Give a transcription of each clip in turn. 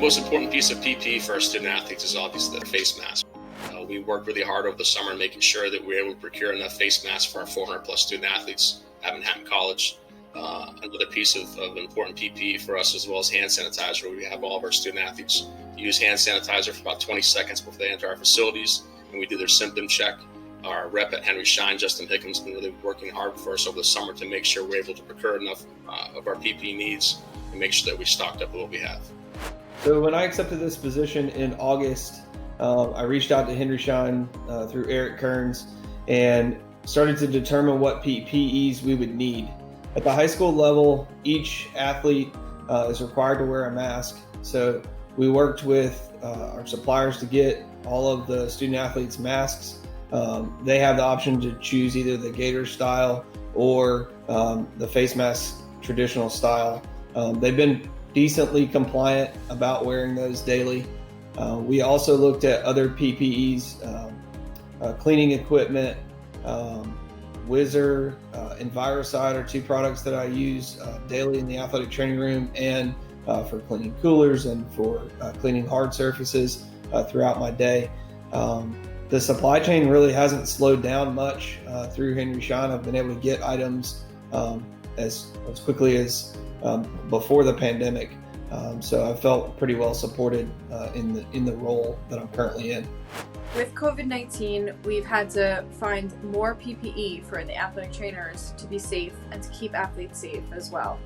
most important piece of PPE for our student athletes is obviously the face mask. We worked really hard over the summer making sure that we were able to procure enough face masks for our 400 plus student athletes at Manhattan College. Another piece of important PPE for us, as well as hand sanitizer. We have all of our student athletes use hand sanitizer for about 20 seconds before they enter our facilities, and we do their symptom check. Our rep at Henry Schein, Justin Hickham's, been really working hard for us over the summer to make sure we're able to procure enough of our PPE needs and make sure that we stocked up with what we have. So when I accepted this position in August, I reached out to Henry Schein through Eric Kearns and started to determine what PPEs we would need. At the high school level, each athlete is required to wear a mask. So we worked with our suppliers to get all of the student athletes masks. They have the option to choose either the gator style or the face mask traditional style. They've been decently compliant about wearing those daily. We also looked at other PPEs, cleaning equipment, Whizzer, Envirocide are two products that I use daily in the athletic training room and for cleaning coolers and for cleaning hard surfaces throughout my day. The supply chain really hasn't slowed down much through Henry Schein. I've been able to get items as quickly as before the pandemic. So I felt pretty well supported in the role that I'm currently in. With COVID-19, we've had to find more PPE for the athletic trainers to be safe and to keep athletes safe as well.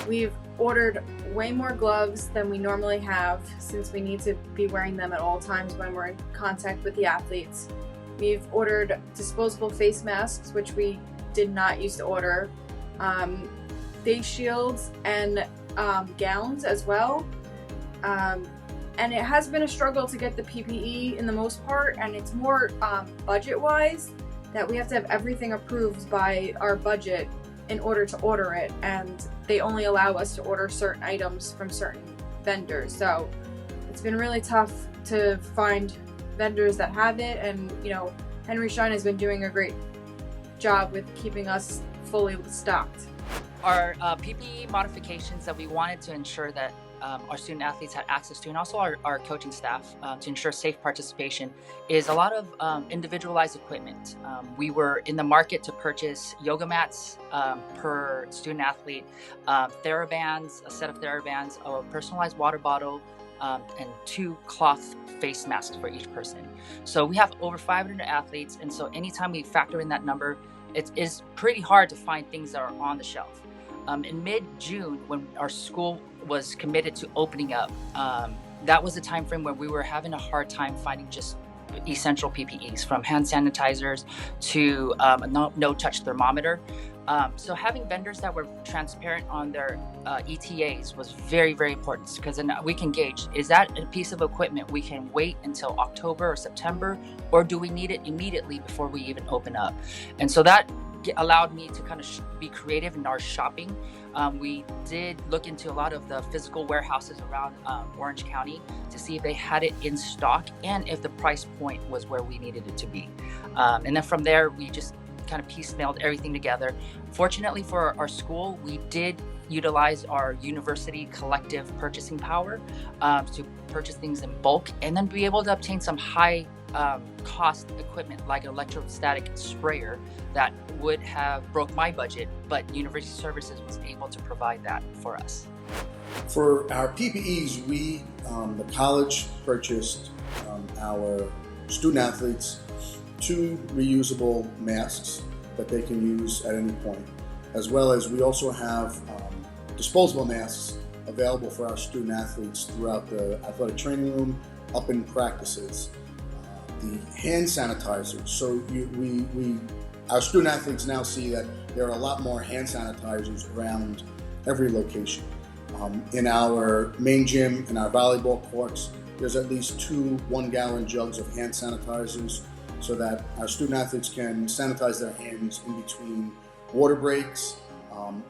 We've ordered way more gloves than we normally have since we need to be wearing them at all times when we're in contact with the athletes. We've ordered disposable face masks, which we did not used to order, face shields and gowns as well. And it has been a struggle to get the PPE in the most part, and it's more budget-wise that we have to have everything approved by our budget in order to order it, and they only allow us to order certain items from certain vendors. So it's been really tough to find vendors that have it, and Henry Schein has been doing a great job with keeping us fully stocked. Our PPE modifications that we wanted to ensure that our student athletes had access to, and also our coaching staff to ensure safe participation, is a lot of individualized equipment. We were in the market to purchase yoga mats per student athlete, TheraBands, a set of TheraBands, a personalized water bottle, and 2 cloth face masks for each person. So we have over 500 athletes, and so anytime we factor in that number, it is pretty hard to find things that are on the shelf. In mid-June, when our school was committed to opening up, that was a time frame where we were having a hard time finding just essential PPEs, from hand sanitizers to a no-touch thermometer. So having vendors that were transparent on their ETAs was very, very important, because then we can gauge, is that a piece of equipment we can wait until October or September, or do we need it immediately before we even open up? And so that allowed me to kind of be creative in our shopping. We did look into a lot of the physical warehouses around Orange County to see if they had it in stock and if the price point was where we needed it to be. And then from there, we just kind of piecemealed everything together. Fortunately for our school, we did utilize our university collective purchasing power to purchase things in bulk, and then be able to obtain some high cost equipment like an electrostatic sprayer that would have broke my budget, but University Services was able to provide that for us. For our PPEs, we, the college, purchased our student athletes 2 reusable masks that they can use at any point, as well as we also have disposable masks available for our student athletes throughout the athletic training room, up in practices. The hand sanitizer, so our student athletes now see that there are a lot more hand sanitizers around every location. In our main gym, in our volleyball courts, there's at least 2 1-gallon jugs of hand sanitizers, so that our student athletes can sanitize their hands in between water breaks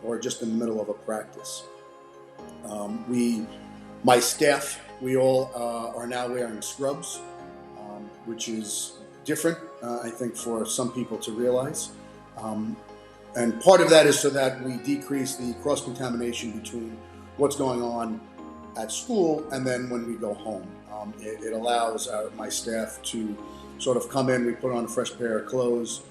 or just in the middle of a practice. My staff, we all are now wearing scrubs, which is different, I think, for some people to realize. And part of that is so that we decrease the cross-contamination between what's going on at school and then when we go home. It allows my staff to sort of come in, we put on a fresh pair of clothes,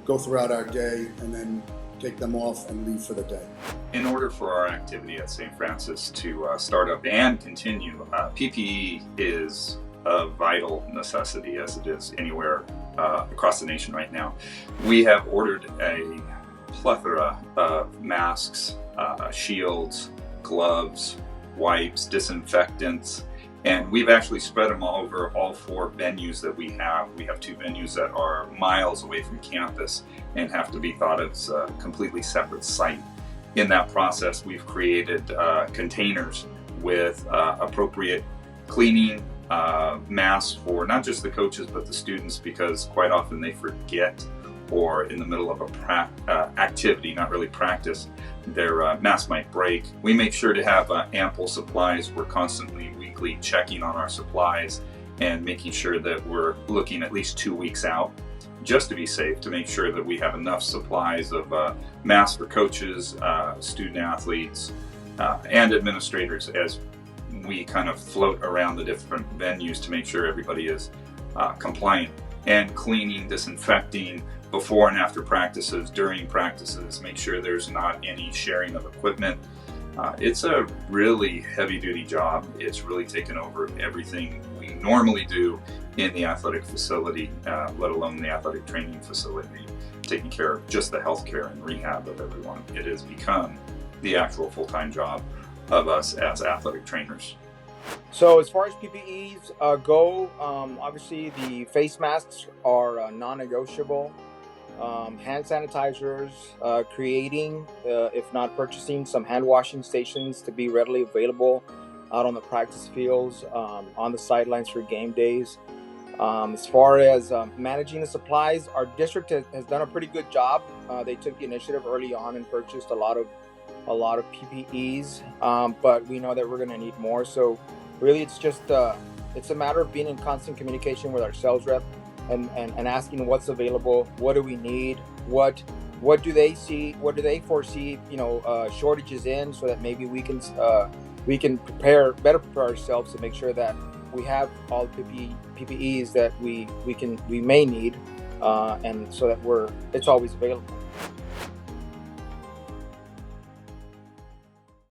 go throughout our day, and then take them off and leave for the day. In order for our activity at St. Francis to start up and continue, PPE is a vital necessity, as it is anywhere across the nation right now. We have ordered a plethora of masks, shields, gloves, wipes, disinfectants, and we've actually spread them all over all 4 venues that we have. We have 2 venues that are miles away from campus and have to be thought of as a completely separate site. In that process, we've created containers with appropriate cleaning masks for not just the coaches but the students, because quite often they forget, or in the middle of a activity, not really practice, their mask might break. We make sure to have ample supplies. We're constantly, weekly checking on our supplies and making sure that we're looking at least 2 weeks out, just to be safe, to make sure that we have enough supplies of masks for coaches, student athletes, and administrators as we kind of float around the different venues to make sure everybody is compliant. And cleaning, disinfecting before and after practices, during practices, make sure there's not any sharing of equipment. It's a really heavy-duty job. It's really taken over everything we normally do in the athletic facility, let alone the athletic training facility, taking care of just the healthcare and rehab of everyone. It has become the actual full-time job of us as athletic trainers. So as far as PPEs go, obviously the face masks are non-negotiable. Hand sanitizers, creating, if not purchasing, some hand washing stations to be readily available out on the practice fields, on the sidelines for game days. As far as managing the supplies, our district has done a pretty good job. They took the initiative early on and purchased a lot of PPEs, but we know that we're going to need more. So really it's just it's a matter of being in constant communication with our sales rep and asking what's available, what do we need, what do they see, what do they foresee, shortages in, so that maybe we can better prepare ourselves to make sure that we have all the PPEs that we may need, and so that it's always available.